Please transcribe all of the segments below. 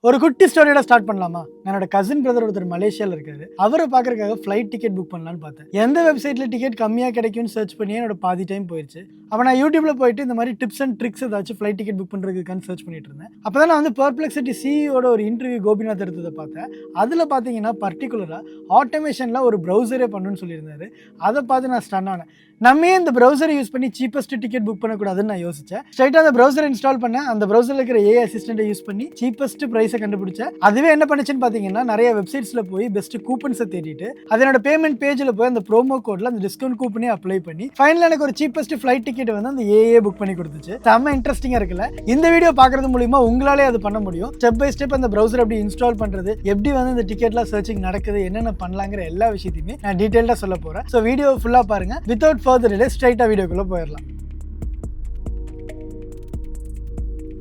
ஒரு குட்டி ஸ்டோரியோட ஸ்டார்ட் பண்ணலாமா? என்னோட கசின் பிரதர் ஒருத்தர் மலேசியாவில் இருக்காரு. அவரை பார்க்கறதுக்காக ஃப்ளைட் டிக்கெட் புக் பண்ணலான்னு பார்த்தேன். எந்த வெப்சைட்ல டிக்கெட் கம்மியாக கிடைக்கும்னு சர்ச் பண்ணி என்னோட பாதி டைம் போயிடுச்சு. அப்போ நான் யூடியூப்ல போயிட்டு இந்த மாதிரி டிப்ஸ் அண்ட் ட்ரிக்ஸ் ஏதாச்சும் ஃப்ளைட் டிக்கெட் புக் பண்ணுறதுக்கான்னு சர்ச் பண்ணிட்டு இருந்தேன். அப்போ தான் நான் வந்து பெர்ப்ளெக்சிட்டி சிஇஓட ஒரு இன்டர்வியூ கோபிநாத் எடுத்ததை பார்த்தேன். அதில் பார்த்தீங்கன்னா பர்டிகுலராக ஆட்டோமேஷனில் ஒரு ப்ரௌசரே பண்ணணும்னு சொல்லியிருந்தாரு. அதை பார்த்து நான் ஸ்டன் ஆனேன். நம்ம இந்த ப்ரௌசரை யூஸ் பண்ணி சீப்பஸ்ட் டிக்கெட் புக் பண்ணக்கூடாதுன்னு நான் யோசிச்சேன். ஸ்ட்ரைட்டாக அந்த ப்ரௌசரை இன்ஸ்டால் பண்ணேன். அந்த ப்ரௌசரில் இருக்கிற ஏஐ அசிஸ்டண்ட்டை யூஸ் பண்ணி சீப்பஸ்ட் ப்ரைஸை கண்டுபிடிச்சேன். அதுவே என்ன பண்ணுச்சுன்னு பார்த்தீங்கன்னா நிறைய வெப்சைட்ஸில் போய் பெஸ்ட் கூப்பன்ஸை தேடிட்டு அதனோட பேமெண்ட் பேஜில் போய் அந்த ப்ரோமோ கோடில் அந்த டிஸ்கவுண்ட் கூப்பனே அப்ளை பண்ணி ஃபைனல் எனக்கு ஒரு சீப்பஸ்ட் ஃப்ளைட் டிக்கெட் வந்து அந்த ஏஏ புக் பண்ணி கொடுத்துச்சு. செம்ம இன்ட்ரெஸ்டிங்காக இருக்குல்ல? இந்த வீடியோ பார்க்கறது மூலியமா உங்களாலே அது பண்ண முடியும். ஸ்டெப் பை ஸ்டெப் அந்த ப்ரௌசர் எப்படி இன்ஸ்டால் பண்ணுறது, எப்படி வந்து இந்த டிக்கெட்லாம் சர்ச்சிங் நடக்குது, என்னென்ன பண்ணலாங்கிற எல்லா விஷயத்தையுமே நான் டீட்டெயிலாக சொல்ல போகிறேன். ஸோ வீடியோ ஃபுல்லாக பாருங்க. வித்தவுட் ஃபர்தர் டிலே ஸ்ட்ரைட்டாக வீடியோக்குள்ளே போயிடலாம்.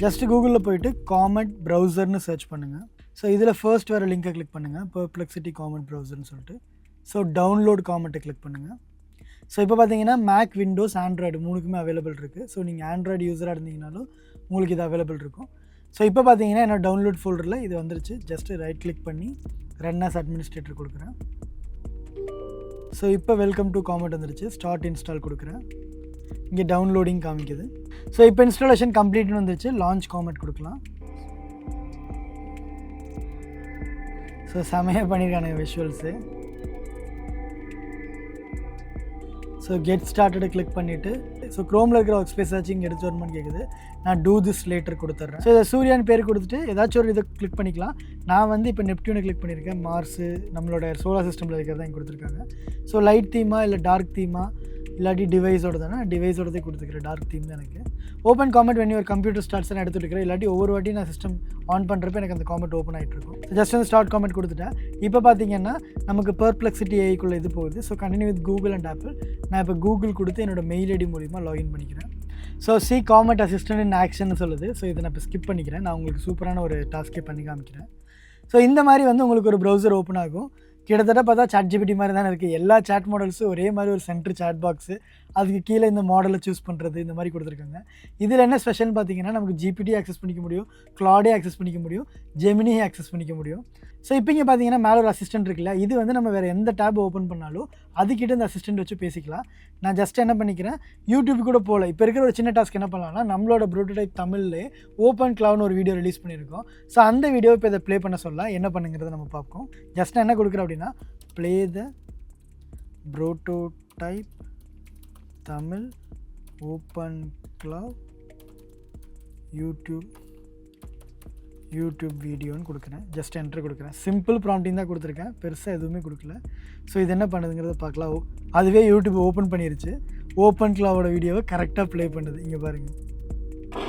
ஜஸ்ட் கூகுளில் போயிட்டு காமெட் ப்ரௌசர்னு சர்ச் பண்ணுங்கள். ஸோ இதில் ஃபர்ஸ்ட் வர லிங்கை கிளிக் பண்ணுங்கள், பெர்ப்ளெக்சிட்டி காமெட் ப்ரௌசர்னு சொல்லிட்டு. ஸோ டவுன்லோட் காமெண்ட்டை கிளிக் பண்ணுங்கள். ஸோ இப்போ பார்த்தீங்கன்னா மேக், விண்டோஸ், ஆண்ட்ராய்டு மூணுக்குமே அவைலபிள் இருக்குது. ஸோ நீங்கள் ஆண்ட்ராய்டு யூஸராக இருந்தீங்கனாலும் உங்களுக்கு இது அவைலபிள் இருக்கும். ஸோ இப்போ பார்த்தீங்கன்னா என்னோட டவுன்லோட் ஃபோல்டரில் இது வந்துருச்சு. ஜஸ்ட்டு ரைட் கிளிக் பண்ணி ரன் ஆஸ் அட்மினிஸ்ட்ரேட்டர் கொடுக்குறேன். ஸோ இப்போ வெல்கம் டு காமெட் வந்துருச்சு. ஸ்டார்ட் இன்ஸ்டால் கொடுக்குறேன். இங்கே டவுன்லோடிங் காமிக்குது. ஸோ இப்போ இன்ஸ்டாலேஷன் கம்ப்ளீட்னு வந்துருச்சு. லான்ச் காமெட் கொடுக்கலாம். ஸோ செமையாக பண்ணியிருக்கானுங்க visuals. So get started click பண்ணிவிட்டு ஸோ க்ரோமில் இருக்கிற ஒர்க் ஸ்பேஸ் ஆச்சு இங்கே எடுத்து வரணும்னு கேட்குது. நான் டூ திஸ் லேட்டர் கொடுத்துட்றேன். ஸோ இதை சூர்யான்னு பேர் கொடுத்துட்டு ஏதாச்சும் ஒரு இதை கிளிக் பண்ணிக்கலாம். நான் வந்து இப்போ நெப்டியூனை கிளிக் பண்ணியிருக்கேன். மார்ஸு நம்மளோட சோலார் சிஸ்டமில் இருக்கிறதா இங்கே கொடுத்துருக்காங்க. ஸோ லைட் தீமா இல்லை டார்க் தீமா இல்லாட்டி டிவைஸோட தானே, டிவைஸோடதே கொடுத்துக்கிறேன். டார்க் தீம் தான் எனக்கு. Open comment when your computer starts நான் எடுத்துருக்கிறேன். இல்லாட்டி ஒவ்வொரு வாட்டி நான் சிஸ்டம் ஆன் பண்ணுறப்ப எனக்கு அந்த காமெண்ட் ஓப்பன் ஆகிட்டு இருக்கும். ஜஸ்ட் வந்து ஸ்டார்ட் காமெண்ட் கொடுத்துட்டேன். இப்போ பார்த்தீங்கன்னா நமக்கு பெர்ப்ளெக்சிட்டி ஏஐக்குள்ளே இது போகுது. So continue with Google and apple. நான் இப்போ கூகுள் கொடுத்து என்னோட மெயில் ஐடி மூலிமா லாகின் பண்ணிக்கிறேன். So C comment assistant in action சொல்லுது. ஸோ இதை நான் இப்போ ஸ்கிப் பண்ணிக்கிறேன். நான் உங்களுக்கு சூப்பரான ஒரு டாஸ்கே பண்ணி காமிக்கிறேன். ஸோ இந்த மாதிரி வந்து உங்களுக்கு ஒரு ப்ரௌசர் ஓப்பன் ஆகும். கிட்டத்தட்ட பார்த்தா சாட்ஜிபிடி மாதிரி தானே இருக்குது. எல்லா சாட் மாடல்ஸும் ஒரே மாதிரி ஒரு சென்ட்ரு சாட் பாக்ஸு, அதுக்கு கீழே இந்த மாடலை சூஸ் பண்ணுறது, இந்த மாதிரி கொடுத்துருக்காங்க. இதில் என்ன ஸ்பெஷல்னு பார்த்தீங்கன்னா நமக்கு ஜிபிடி ஆக்சஸ் பண்ணிக்க முடியும், கிளாடே ஆக்சஸ் பண்ணிக்க முடியும், ஜெமினியை ஆக்சஸ் பண்ணிக்க முடியும். ஸோ இப்போ இங்கே பார்த்தீங்கன்னா மேலே ஒரு அசிஸ்டன்ட் இருக்குல்ல, இது வந்து நம்ம வேறு எந்த டேப் ஓப்பன் பண்ணாலும் அதுக்கிட்ட இந்த அசிஸ்டன்ட் வச்சு பேசிக்கலாம். நான் ஜஸ்ட் என்ன பண்ணிக்கிறேன், யூடியூப் கூட போகல. இப்போ இருக்கிற ஒரு சின்ன டாஸ்க் என்ன பண்ணலாம்னா, நம்மளோட ப்ரோட்டோடைப் தமிழ்லே ஓப்பன் கிளவுட்னு ஒரு வீடியோ ரிலீஸ் பண்ணியிருக்கோம். ஸோ அந்த வீடியோ இப்போ இதை ப்ளே பண்ண சொல்லலாம். என்ன பண்ணுங்கிறத நம்ம பார்ப்போம். ஜஸ்ட் நான் என்ன கொடுக்குறேன் அப்படின்னா, play the prototype Tamil open cloud YouTube வீடியோன்னு கொடுக்குறேன். ஜஸ்ட் என்ட்ரு கொடுக்குறேன். சிம்பிள் ப்ராம்ப்டிங் தான் கொடுத்துருக்கேன், பெருசாக எதுவுமே கொடுக்கல. ஸோ இது என்ன பண்ணுதுங்கிறத பார்க்கலாம். அதுவே யூடியூப் ஓப்பன் பண்ணிருச்சு. ஓப்பன் கிளவுடோட வீடியோவை கரெக்டாக ப்ளே பண்ணுது. இங்கே பாருங்கள்.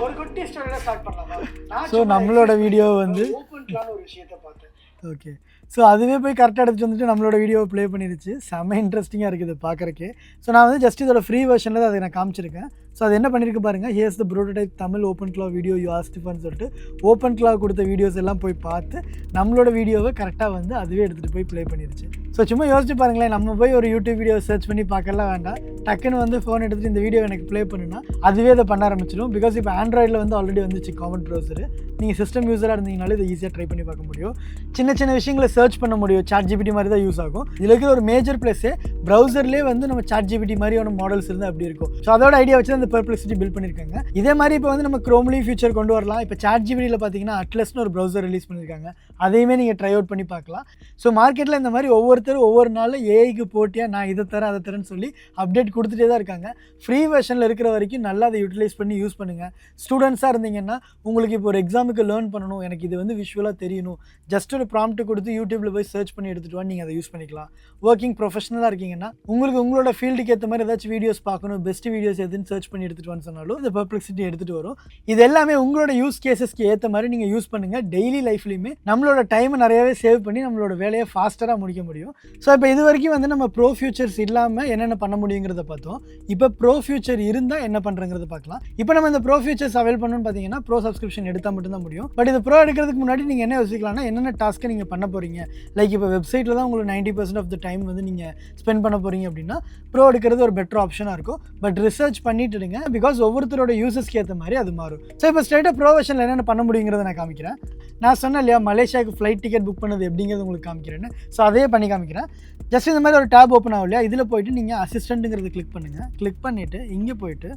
ஒரு குட்டி ஸ்டோரியில் ஸ்டார்ட் பண்ணலாம். ஸோ நம்மளோட வீடியோ வந்து ஓப்பன் கிளவுட் ஒரு விஷயத்தை பார்த்தேன். ஓகே, ஸோ அதுவே போய் கரெக்டாக எடுத்துகிட்டு வந்துட்டு நம்மளோட வீடியோவை ப்ளே பண்ணிடுச்சு. செம்ம இன்ட்ரெஸ்டிங்காக இருக்குது பார்க்குறக்கே. ஸோ நான் வந்து ஜஸ்ட் இதோட ஃப்ரீ வெர்ஷனில் தான் அதை நான் காமிச்சிருக்கேன். ஸோ அது என்ன பண்ணியிருக்கு பாருங்கள், here's the prototype Tamil open cloud video you asked ஃபார்னு சொல்லிட்டு ஓப்பன் கிளவுட் கொடுத்த வீடியோஸ் எல்லாம் போய் பார்த்து நம்மளோட வீடியோவை கரெக்டாக வந்து அதுவே எடுத்துகிட்டு போய் ப்ளே பண்ணிடுச்சு. ஸோ சும்மா யோசிச்சு பாருங்களேன், நம்ம போய் ஒரு யூடியூப் வீடியோ சர்ச் பண்ணி பார்க்கலாம் வேண்டாம். டக்குன்னு வந்து ஃபோன் எடுத்துகிட்டு இந்த வீடியோ எனக்கு ப்ளே பண்ணுன்னா அதுவே அதை பண்ண ஆரம்பிச்சிடும். பிகாஸ் இப்போ ஆண்ட்ராய்டில் வந்து ஆல்ரெடி வந்துச்சு காமெட் ப்ரௌசர். நீங்கள் சிஸ்டம் யூஸராக இருந்தீங்கனாலே இதை ஈஸியாக ட்ரை பண்ணி பார்க்க முடியும். சின்ன சின்ன விஷயங்களை சர்ச் பண்ண முடியும். சாட் ஜிபிடி மாதிரி தான் யூஸ் ஆகும். இதில் இருக்கிற ஒரு மேஜர் ப்ளஸ்ஸே ப்ரௌசர்லேயே வந்து நம்ம சாட் ஜிபிடி மாதிரியான மாடல்ஸ் இருந்தால் அப்படி இருக்கும். ஸோ அதோட ஐடியா வச்சு அந்த பெர்ப்ளெக்சிட்டி பில்ட் பண்ணியிருக்காங்க. இதே மாதிரி இப்போ வந்து நம்ம க்ரோம்லேயும் ஃபியூச்சர் கொண்டு வரலாம். இப்போ சாட் ஜிபிடியில் பார்த்தீங்கன்னா அட்லஸ்னு ஒரு ப்ரௌசர் ரிலீஸ் பண்ணியிருக்காங்க. அதையுமே நீங்கள் ட்ரை அவுட் பண்ணி பார்க்கலாம். ஸோ மார்க்கெட்டில் இந்த மாதிரி ஒவ்வொருத்தரும் ஒவ்வொரு நாளில் ஏஐக்கு போட்டியாக நான் இதை தரேன் அதை தரேன்னு சொல்லி அப்டேட் கொடுத்துட்டே தான் இருக்காங்க. ஃப்ரீ வெர்ஷனில் இருக்கிற வரைக்கும் நல்லா அதை யூட்டிலைஸ் பண்ணி யூஸ் பண்ணுங்கள். ஸ்டூடெண்ட்ஸாக இருந்தீங்கன்னா உங்களுக்கு இப்போ ஒரு எக்ஸாமுக்கு லேர்ன் பண்ணணும், எனக்கு இது வந்து விஷுவலாக தெரியணும், ஜஸ்ட் ஒரு ப்ராம்ப்ட் கொடுத்து யூடியூப்பில் போய் சர்ச் பண்ணி எடுத்துகிட்டு வந்து நீங்கள் அதை யூஸ் பண்ணிக்கலாம். ஒர்க்கிங் ப்ரொஃபஷனலாக இருக்கீங்கன்னா உங்களுக்கு உங்களோட ஃபீல்டுக்கு ஏற்ற மாதிரி ஏதாச்சும் வீடியோஸ் பார்க்கணும், பெஸ்ட் வீடியோஸ் எதுன்னு சர்ச் பண்ணி எடுத்துகிட்டு வந்து சொன்னாலும் இந்த பெர்ப்ளெக்சிட்டி எடுத்துகிட்டு வரும். இது எல்லாமே உங்களோட யூஸ் கேசஸ்க்கு ஏற்ற மாதிரி நீங்கள் யூஸ் பண்ணுங்கள். டெய்லி லைஃப்லையுமே நம்மளோட டைமை நிறையவே சேவ் பண்ணி நம்மளோட வேலையை ஃபாஸ்டராக முடிக்க முடியும். ஸோ இப்போ இது வரைக்கும் வந்து நம்ம ப்ரோ ஃபியூச்சர்ஸ் இல்லாமல் என்னென்ன பண்ண முடியுங்கிறத பார்த்தோம். இப்போ ப்ரோ ஃபியூச்சர் இருந்தால் என்ன பண்ணுறங்கிறத பார்க்கலாம். இப்போ நம்ம இந்த ப்ரோ ஃபியூச்சர்ஸ் அவைல் பண்ணணும்னு பார்த்தீங்கன்னா ப்ரோ சப்ஸ்கிரிப்ஷன் எடுத்தால் மட்டும்தான் முடியும். பட் இது ப்ரோ எடுக்கிறதுக்கு முன்னாடி நீங்கள் என்ன யோசிக்கலாம்னா என்னென்ன டாஸ்க்கை நீங்கள் பண்ண போகிறீங்க. லைக் இப்போ வெப்சைட்டில் தான் உங்களுக்கு 90% ஆஃப் த டைம் வந்து நீங்கள் ஸ்பெண்ட் பண்ண போகிறீங்க அப்படின்னா ப்ரோ எடுக்கிறது ஒரு பெட்டர் ஆப்ஷனாக இருக்கும். பட் ரிசர்ச் பண்ணிட்டுடுங்க, பிகாஸ் ஒவ்வொருத்தரோட யூசஸ்க்கு ஏற்ற மாதிரி அது மாறும். ஸோ இப்போ ஸ்ட்ரைட்டாக ப்ரோ வெர்ஷனில் என்னென்ன பண்ண முடியுங்கிறத நான் காமிக்கிறேன். நான் சொன்னேன் இல்லையா மலேசியாவுக்கு ஃப்ளைட் டிக்கெட் புக் பண்ணது எப்படிங்கிறது உங்களுக்கு காமிக்கிறேன்னு. ஸோ அதே பண்ணி காமிக்கிறேன். ஜஸ்ட் இந்த மாதிரி ஒரு டேப் ஓப்பன் ஆகும் இல்லையா, இதில் போய்ட்டு நீங்கள் அசிஸ்டண்ட்டுங்கிறது கிளிக் பண்ணுங்கள். கிளிக் பண்ணிவிட்டு இங்கே போய்ட்டு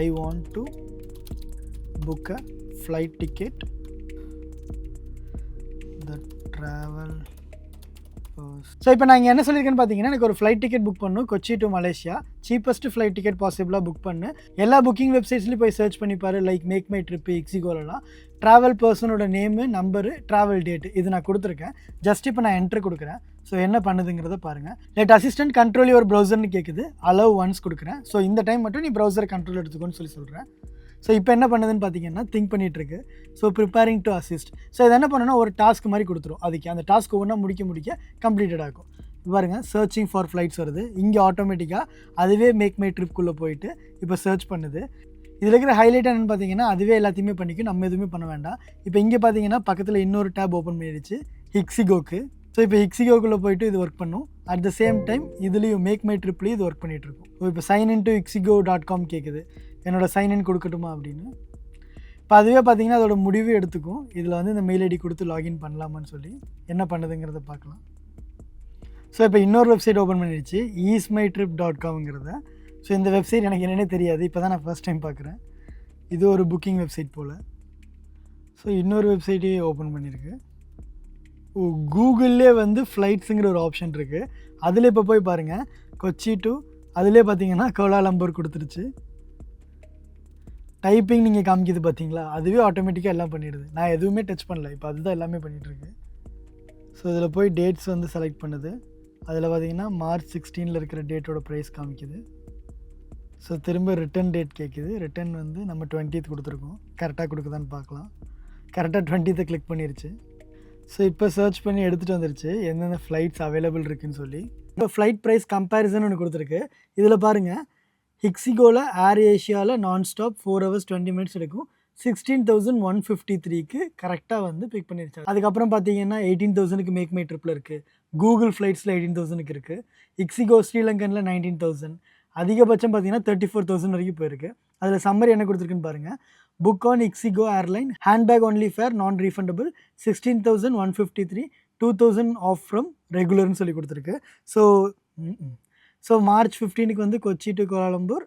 I want to book a flight ticket the travel. So இப்போ நான் இங்கே என்ன சொல்லியிருக்கேன்னு பார்த்தீங்கன்னா, எனக்கு ஒரு ஃப்ளைட் டிக்கெட் புக் பண்ணணும் Kochi to Malaysia. Cheapest flight ticket பாசிபிளாக புக் பண்ணு. எல்லா புக்கிங் வெப்சைட்ஸ்லையும் போய் சர்ச் பண்ணிப்பாரு. லைக் மேக் மை ட்ரிப்பு, எக்ஸிகோலலாம். ட்ராவல் பர்சனோட நேமு, நம்பரு, ட்ராவல் டேட்டு இது நான் கொடுத்துருக்கேன். ஜஸ்ட் இப்போ நான் என்ட்ரு கொடுக்குறேன். ஸோ என்ன பண்ணுதுங்கிறத பாருங்கள். லெட் அசிஸ்டன்ட் கண்ட்ரோல் யுவர் ப்ரௌசர்னு கேட்குது. அலோவ் ஒன்ஸ் கொடுக்குறேன். ஸோ இந்த டைம் மட்டும் நீ ப்ரௌசர் கண்ட்ரோல் எடுத்துக்கோன்னு சொல்கிறேன். ஸோ இப்போ என்ன பண்ணுதுன்னு பார்த்தீங்கன்னா திங்க் பண்ணிகிட்ருக்கு. So preparing to assist. So இது என்ன பண்ணணும்னா ஒரு டாஸ்க் மாதிரி கொடுத்துரும். அதுக்கு அந்த டாஸ்க் ஒவ்வொன்றா முடிக்க கம்ப்ளீட்டட் ஆகும். பாருங்கள், சர்ச்சிங் ஃபார் ஃப்ளைட்ஸ் வருது. இங்கே ஆட்டோமேட்டிக்காக அதுவே மேக் மை ட்ரிப்குள்ளே போயிட்டு இப்போ சர்ச் பண்ணுது. இதில் இருக்கிற ஹைலைட் என்னென்னு பார்த்தீங்கன்னா அதுவே எல்லாத்தையுமே பண்ணிக்கும், நம்ம எதுவுமே பண்ண வேண்டாம். இப்போ இங்கே பார்த்தீங்கன்னா பக்கத்தில் இன்னொரு டேப் ஓப்பன் பண்ணிடுச்சு ஹிக்ஸிகோக்கு. ஸோ இப்போ ஹிக்ஸிகோக்குள்ளே போயிட்டு இது ஒர்க் பண்ணும். அட் த சேம் டைம் இதுலேயும் மேக் மை ட்ரிப்லேயும் இது ஒர்க் பண்ணிகிட்ருக்கும். ஸோ இப்போ signin@hixigo.com கேட்குது. என்னோடய சைன்இன் கொடுக்கட்டுமா அப்படின்னு. இப்போ அதுவே பார்த்தீங்கன்னா அதோட முடிவு எடுத்துக்கும். இதில் வந்து இந்த மெயில் ஐடி கொடுத்து லாகின் பண்ணலாமான்னு சொல்லி என்ன பண்ணுதுங்கிறத பார்க்கலாம். ஸோ இப்போ இன்னொரு வெப்சைட் ஓப்பன் பண்ணிடுச்சு easemytrip.comங்கிறத. ஸோ இந்த வெப்சைட் எனக்கு என்னென்னே தெரியாது, இப்போ தான் நான் ஃபர்ஸ்ட் டைம் பார்க்குறேன். இது ஒரு புக்கிங் வெப்சைட் போல். ஸோ இன்னொரு வெப்சைட்டையே ஓப்பன் பண்ணியிருக்கு. கூகுள்லே வந்து ஃப்ளைட்ஸுங்கிற ஒரு ஆப்ஷன் இருக்குது. அதில் இப்போ போய் பாருங்கள், கொச்சி டு அதிலே பார்த்தீங்கன்னா கோலாலம்பூர் கொடுத்துருச்சு. டைப்பிங் நீங்கள் காமிக்கிது பார்த்தீங்களா, அதுவே ஆட்டோமேட்டிக்காக எல்லாம் பண்ணிடுது. நான் எதுவுமே டச் பண்ணல, இப்போ அதுதான் எல்லாமே பண்ணிகிட்ருக்கு. ஸோ இதில் போய் டேட்ஸ் வந்து செலக்ட் பண்ணுது. அதில் பார்த்தீங்கன்னா மார்ச் 16 இருக்கிற டேட்டோட ப்ரைஸ் காமிக்குது. ஸோ திரும்ப ரிட்டன் டேட் கேட்குது. ரிட்டன் வந்து நம்ம 20th கொடுத்துருக்கோம். கரெக்டாக கொடுக்குதான்னு பார்க்கலாம். கரெக்டாக 20th கிளிக் பண்ணிருச்சு. ஸோ இப்போ சர்ச் பண்ணி எடுத்துகிட்டு வந்துருச்சு எந்தெந்த ஃப்ளைட்ஸ் அவைலபிள் இருக்குதுன்னு சொல்லி. இப்போ ஃப்ளைட் ப்ரைஸ் கம்பேரிசன் ஒன்று கொடுத்துருக்கு. இதில் பாருங்கள், ஹிக்ஸிகோவில் ஏர் ஏஷியாவில் நான் ஸ்டாப் 4 hours 20 minutes எடுக்கும். 16,153க்கு கரெக்டாக வந்து பிக் பண்ணிருச்சாங்க. அதுக்கப்புறம் பார்த்தீங்கன்னா 18,000க்கு மேக் மை ட்ரிப்பில் இருக்குது. கூகுள் ஃப்ளைட்ஸில் 18,000க்கு இருக்குது. ஹிக்ஸிகோ ஸ்ரீலங்கனில் 19,000. அதிகபட்சம் பார்த்தீங்கன்னா 34,000 வரைக்கும் போயிருக்கு. அதில் சம்மரி என்ன கொடுத்துருக்குன்னு பாருங்கள். Book on ixigo airline, handbag only fare, non refundable, 16,153, 2,000 off from ரெகுலர்னு சொல்லி கொடுத்துருக்கு. ஸோ மார்ச் 15க்கு வந்து Kochi to Kuala Lumpur.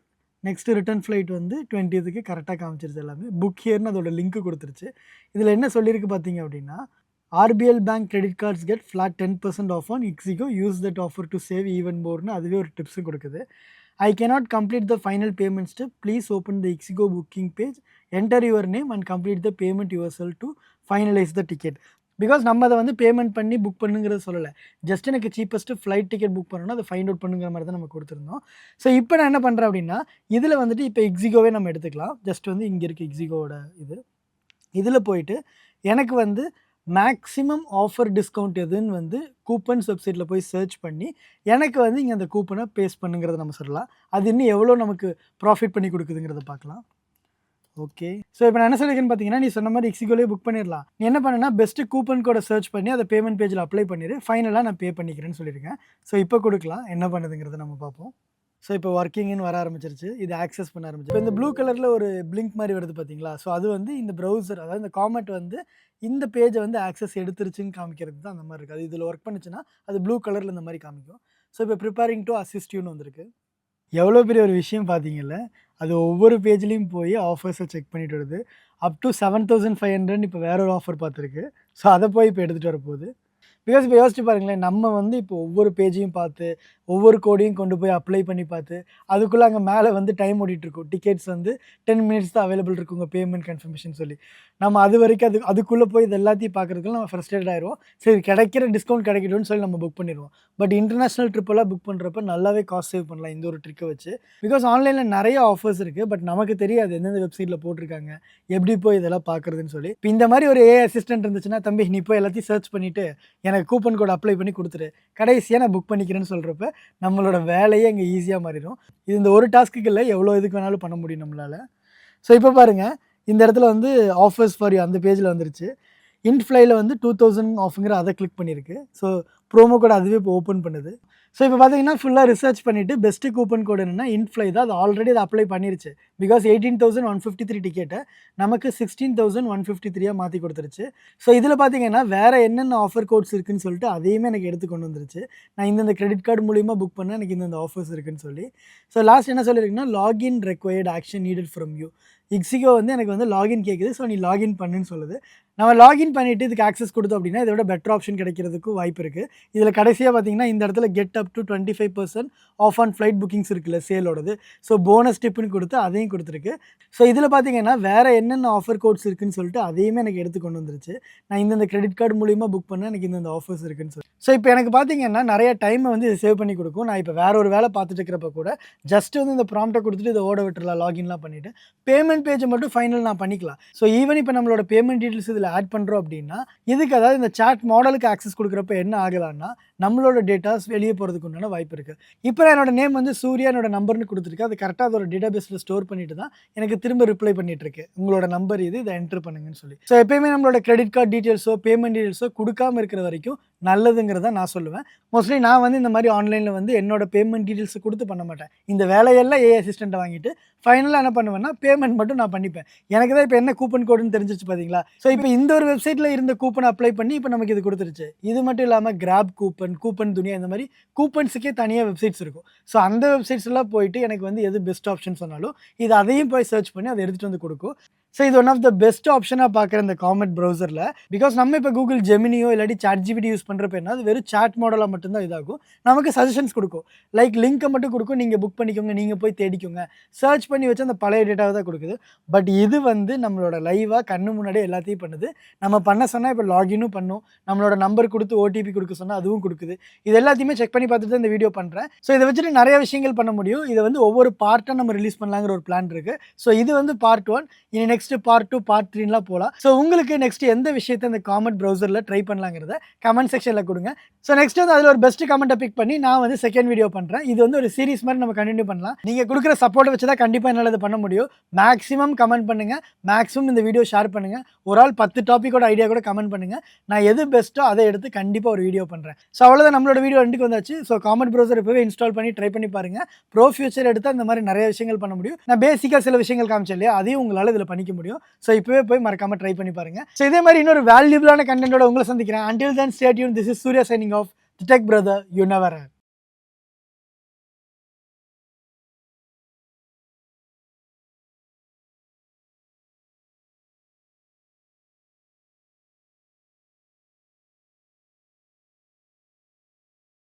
Next return flight வந்து 20th கரெக்டாக காமிச்சிருச்சு எல்லாமே. புக் ஹியர்னு அதோட லிங்க் கொடுத்துருச்சு. இதில் என்ன சொல்லியிருக்கு பார்த்தீங்க அப்படின்னா, RBL bank credit cards get flat 10% off on ixigo, use that offer to save even மோர்னு அதுவே ஒரு டிப்ஸும் கொடுக்குது. I cannot complete the final payment step, please open the ixigo booking page, enter your name and complete the payment yourself to finalize the ticket. Because நம்ம அதை வந்து payment பண்ணி book பண்ணுங்கிறத சொல்லலை. ஜஸ்ட் எனக்கு சீப்பஸ்ட்டு ஃப்ளைட் டிக்கெட் புக் பண்ணணும்னா அதை find out பண்ணுங்கிற மாதிரி தான் நம்ம கொடுத்துருந்தோம். ஸோ இப்போ நான் என்ன பண்ணுறேன் அப்படின்னா, இதில் வந்துட்டு இப்போ ஹிக்ஸிகோவே நம்ம எடுத்துக்கலாம். ஜஸ்ட் வந்து இங்கே இருக்குது ஹிக்ஸிகோவோட இது. இதில் போயிட்டு எனக்கு வந்து மேக்ஸிமம் ஆஃபர் டிஸ்கவுண்ட் எதுன்னு வந்து கூப்பன்ஸ் வெப்சைட்டில் போய் சர்ச் பண்ணி எனக்கு வந்து இங்கே அந்த கூப்பனை பேஸ்ட் பண்ணுங்கிறத நம்ம சொல்லலாம். அது இன்னும் எவ்வளோ நமக்கு ப்ராஃபிட் பண்ணி கொடுக்குதுங்கிறத பார்க்கலாம். ஓகே, ஸோ இப்போ நான் என்ன சொல்லியிருக்கேன்னு பார்த்தீங்கன்னா, நீ சொன்ன மாதிரி ஹிக்ஸிகோலேயே புக் பண்ணிடலாம். நீ என்ன பண்ணுன்னா பெஸ்ட்டு கூப்பன் கோடை சர்ச் பண்ணி அதை பேமெண்ட் பேஜில் அப்ளை பண்ணிடு, ஃபைனலாக நான் பே பண்ணிக்கிறேன்னு சொல்லியிருக்கேன். ஸோ இப்போ கொடுக்கலாம், என்ன பண்ணுதுங்கிறத நம்ம பார்ப்போம். ஸோ இப்போ ஒர்க்கிங்னு வர ஆரம்பிச்சிருச்சு. இது ஆக்சஸ் பண்ண ஆரம்பிச்சு. இப்போ இந்த ப்ளூ கலரில் ஒரு பிளிங்க் மாதிரி வருது பார்த்தீங்களா, ஸோ அது வந்து இந்த ப்ரௌசர், அதாவது இந்த காமெட் வந்து இந்த பேஜை வந்து ஆக்சஸ் எடுத்துருச்சுன்னு காமிக்கிறது தான் அந்த மாதிரி இருக்குது. அது இதில் ஒர்க் பண்ணுச்சுன்னா அது ப்ளூ கலரில் இந்த மாதிரி காமிக்கும். ஸோ இப்போ ப்ரிப்பேரிங் டு அசிஸ்ட் யூன்னு வந்திருக்கு. எவ்வளோ பெரிய ஒரு விஷயம் பார்த்தீங்கல்ல, அது ஒவ்வொரு பேஜ்லேயும் போய் ஆஃபர்ஸை செக் பண்ணிட்டு வருது. அப் டு 7,500 இப்போ வேற ஒரு ஆஃபர் பார்த்துருக்கு. ஸோ அதை போய் இப்போ எடுத்துகிட்டு வரப்போகுது. பிகாஸ் இப்போ யோசிச்சு பாருங்களேன், நம்ம வந்து இப்போ ஒவ்வொரு பேஜையும் பார்த்து ஒவ்வொரு கோடையும் கொண்டு போய் அப்ளை பண்ணி பார்த்து அதுக்குள்ளே அங்கே மேலே வந்து டைம் ஓடிட்டுருக்கோம். டிக்கெட்ஸ் வந்து 10 minutes தான் அவைலபிள் இருக்குங்க பேமெண்ட் கன்ஃபர்மேஷன் சொல்லி. நம்ம அது வரைக்கும் அதுக்குள்ளே போய் இது எல்லாத்தையும் பார்க்குறதுக்குள்ள நம்ம ஃப்ரஸ்ட்ரேட் ஆயிடுவோம். சரி கிடைக்கிற டிஸ்கவுண்ட் கிடைக்கட்டும்னு சொல்லி நம்ம புக் பண்ணிடுவோம். பட் இன்டர்நேஷனல் ட்ரிப்பெல்லாம் புக் பண்ணுறப்ப நல்லாவே காஸ்ட் சேவ் பண்ணலாம் இந்த ஒரு ட்ரிக்கை வச்சு. பிகாஸ் ஆன்லைனில் நிறைய ஆஃபர்ஸ் இருக்குது, பட் நமக்கு தெரியாது எந்தெந்த வெப்சைட்டில் போட்டிருக்காங்க, எப்படி போய் இதெல்லாம் பார்க்குறதுன்னு சொல்லி. இப்போ இந்த மாதிரி ஒரு ஏஐ அசிஸ்டன்ட் இருந்துச்சுன்னா, தம்பி நீ போய் எல்லாத்தையும் சர்ச் பண்ணிவிட்டு எனக்கு எனக்கு கூப்பன் கோட் அப்ளை பண்ணி கொடுத்துரு, கடைசியாக நான் புக் பண்ணிக்கிறேன்னு சொல்கிறப்ப நம்மளோட வேலையே இங்கே ஈஸியாக மாறிடும். இது இந்த ஒரு டாஸ்க்குக்கு இல்லை, எவ்வளோ இதுக்கு வேணாலும் பண்ண முடியும் நம்மளால். ஸோ இப்போ பாருங்கள், இந்த இடத்துல வந்து ஆஃபர்ஸ் ஃபார் யூ அந்த பேஜில் வந்துருச்சு. இன்ஃப்ளைல வந்து 2000 ஆஃப்ங்கிற அதை கிளிக் பண்ணியிருக்கு. ஸோ ப்ரோமோ கோட் அதுவே இப்போ ஓப்பன் பண்ணுது. ஸோ இப்போ பார்த்தீங்கன்னா ஃபுல்லாக ரிசர்ச் பண்ணிவிட்டு பெஸ்ட்டு கூப்பன் கோட் என்னென்னா இன்ஃப்ளை தான். அது ஆல்ரெடி அதை அப்ளை பண்ணிருச்சு. பிகாஸ் 18,153 டிக்கெட்டை நமக்கு 16,153 மாற்றி கொடுத்துருச்சு. ஸோ இதில் பார்த்தீங்கன்னா வேறு என்னென்ன ஆஃபர் கோட்ஸ் இருக்குதுன்னு சொல்லிட்டு அதையுமே எனக்கு எடுத்து கொண்டு வந்துருச்சு. நான் இந்தந்த கிரெடிட் கார்டு மூலிமா புக் பண்ணேன், எனக்கு இந்தந்த ஆஃபர்ஸ் இருக்குதுன்னு சொல்லி. ஸோ லாஸ்ட் என்ன சொல்லியிருக்குன்னா login required action needed from you. Ixigo வந்து எனக்கு வந்து லாகின் கேட்குது. ஸோ நீ லாகின் பண்ணுன்னு சொல்லுது. நம்ம லாகின் பண்ணிவிட்டு இதுக்கு ஆக்சஸ் கொடுத்தோம் அப்படின்னா இதோட பெட்டர் ஆப்ஷன் கிடைக்கிறதுக்கு வாய்ப்பு இருக்குது. இதில் கடைசியாக பார்த்தீங்கன்னா இந்த இடத்துல get up to 25% off on flight bookings இருக்குல்ல சேலோடது. ஸோ போனஸ் டிப்புன்னு கொடுத்து அதையும் கொடுத்துருக்கு. ஸோ இதில் பார்த்தீங்கன்னா வேறு என்னென்ன ஆஃபர் கோட்ஸ் இருக்குதுன்னு சொல்லிட்டு அதையுமே எனக்கு எடுத்து கொண்டு வந்துருச்சு. நான் இந்தந்த கிரெடிட் கார்டு மூலிமா புக் பண்ணேன், எனக்கு இந்தந்த ஆஃபர்ஸ் இருக்குன்னு சொல்லி. ஸோ இப்போ எனக்கு பார்த்தீங்கன்னா நிறைய டைமை வந்து இது சேவ் பண்ணி கொடுக்கும். நான் இப்போ வேற ஒரு வேலை பார்த்துட்டு இருக்கிறப்ப கூட ஜஸ்ட் வந்து இந்த ப்ராம்ப்டை கொடுத்துட்டு இதை ஓட விட்டுறலாம், லாகின்லாம் பண்ணிவிட்டு பேமெண்ட் பேஜை மட்டும் ஃபைனல் நான் பண்ணிக்கலாம். ஸோ ஈவன் இப்போ நம்மளோட பேமெண்ட் டீட்டெயில்ஸ் இதில் ஆட் பண்ணுறோம் அப்படின்னா இதுக்கு அதாவது இந்த சாட் மாடலுக்கு ஆக்சஸ் கொடுக்குறப்ப என்ன ஆகலான்னா நம்மளோட டேட்டாஸ் வெளியே போகிறதுக்கு உண்டான வாய்ப்பு இருக்குது. இப்போ நான் என்னோட நேம் வந்து சூர்யா என்னோட நம்பர்னு கொடுத்துருக்கேன். அது கரெக்டாக அதோட டேட்டாபேஸில் ஸ்டோர் பண்ணிட்டு தான் எனக்கு திரும்ப ரிப்ளை பண்ணிட்டுருக்கு, உங்களோட நம்பர் இது, இதை என்ட்ரு பண்ணுங்கன்னு சொல்லி. ஸோ எப்பயுமே நம்மளோட கிரெடிட் கார்டு டீட்டெயில்ஸோ பேமெண்ட் டீட்டெயில்ஸோ கொடுக்காமல் இருக்கிற வரைக்கும் நல்லதுங்கிறத நான் சொல்லுவேன். மோஸ்ட்லி நான் வந்து இந்த மாதிரி ஆன்லைனில் வந்து என்னோட பேமெண்ட் டீட்டெயில்ஸை கொடுத்து பண்ண மாட்டேன். இந்த வேலையெல்லாம் ஏஐ அசிஸ்டண்ட்டை வாங்கிட்டு ஃபைனலாக என்ன பண்ணுவேன்னா பேமெண்ட் மட்டும் நான் பண்ணிப்பேன். எனக்கு தான் இப்போ என்ன கூப்பன் கோடுன்னு தெரிஞ்சிச்சு பார்த்தீங்களா. ஸோ இப்போ இந்த ஒரு வெப்சைட்டில் இருந்த கூப்பன் அப்ளை பண்ணி இப்போ நமக்கு இது கொடுத்துருச்சு. இது மட்டும் இல்லாமல் கிராப் கூப்பன், கூப்பன் துனியா, இந்த மாதிரி கூப்பன்ஸுக்கே தனியாக வெப்சைட்ஸ் இருக்கும். ஸோ அந்த வெப்சைட்ஸ்லாம் போயிட்டு எனக்கு வந்து எது பெஸ்ட் ஆப்ஷன் சொன்னாலும் இது அதையும் போய் சர்ச் பண்ணி அதை எடுத்துகிட்டு வந்து கொடுக்கும். ஸோ இது ஒன் ஆஃப் த பெஸ்ட் ஆப்ஷனாக பார்க்குற இந்த காமெட் ப்ரௌசரில். பிகாஸ் நம்ம இப்போ கூகுள் ஜெமினியோ இல்லாட்டி சாட் ஜிபிடி யூஸ் பண்ணுறப்ப என்ன அது வெறும் சாட் மாடலாக மட்டும்தான் இதாகும். நமக்கு சஜஷன்ஸ் கொடுக்கும், லைக் லிங்க்கை மட்டும் கொடுக்கும், நீங்கள் புக் பண்ணிக்கோங்க, நீங்கள் போய் தேடிக்கோங்க, சர்ச் பண்ணி வச்சு அந்த பழைய டேட்டாவை தான் கொடுக்குது. பட் இது வந்து நம்மளோட லைவாக கண்ணு முன்னாடியே எல்லாத்தையும் பண்ணுது. நம்ம பண்ண சொன்னால் இப்போ லாகினும் பண்ணும், நம்மளோட நம்பர் கொடுத்து ஓடிபி கொடுக்க சொன்னால் அதுவும் கொடுக்குது. இது எல்லாத்தையுமே செக் பண்ணி பார்த்துட்டு தான் இந்த வீடியோ பண்ணுறேன். ஸோ இதை வச்சுட்டு நிறைய விஷயங்கள் பண்ண முடியும். இதை வந்து ஒவ்வொரு பார்ட்டாக நம்ம ரிலீஸ் பண்ணலாங்கிற ஒரு பிளான் இருக்குது. ஸோ இது வந்து பார்ட் 1. இனி நெக்ஸ்ட் பார்ட் 2 பார்ட் 3லாம் போகலாம். ஸோ உங்களுக்கு நெக்ஸ்ட் எந்த விஷயத்தை இந்த காமெட் ப்ரௌசரில் ட்ரை பண்ணலாங்கிறத கமெண்ட் செக்ஷனில் கொடுங்க. ஸோ நெக்ஸ்ட் வந்து அதில் ஒரு பெஸ்ட் கமெண்ட்டை பிக் பண்ணி நான் வந்து செகண்ட் வீடியோ பண்ணுறேன். இது வந்து ஒரு சீரிஸ் மாதிரி நம்ம கண்டினியூ பண்ணலாம். நீங்கள் கொடுக்குற சப்போர்ட்டை வச்சு தான் கண்டிப்பாக என்னால் இது பண்ண முடியும். மேக்ஸிமம் கமெண்ட் பண்ணுங்கள், மேக்ஸிமம் இந்த வீடியோ ஷேர் பண்ணுங்கள். ஒரு ஆள் 10 டாப்பிக்கோட ஐடியா கூட கமெண்ட் பண்ணுங்கள். நான் எது பெஸ்ட்டோ அதை எடுத்து கண்டிப்பாக ஒரு வீடியோ பண்ணுறேன். ஸோ அவ்வளோதான், நம்மளோட வீடியோ ரெண்டுக்கு வந்தாச்சு. ஸோ காமெட் ப்ரௌசர் இப்போவே இன்ஸ்டால் பண்ணி ட்ரை பண்ணி பாருங்கள். ப்ரோ ஃபியூச்சர் எடுத்தால் இந்த மாதிரி நிறைய விஷயங்கள் பண்ண முடியும். நான் பேசிக்காக சில விஷயங்கள் காமிச்சேன் இல்லையா, அதையும் உங்களால் இதில் பண்ணிக்க முடியும். ஸோ இப்போவே போய் மறக்காம ட்ரை பண்ணி பாருங்க. ஸோ இதே மாதிரி இன்னொரு வேல்யூபிளான கண்டென்ட்டோட உங்களை சந்திக்கிறேன். Until then, stay tuned. This is Surya signing off. The Tech Brother, you never have.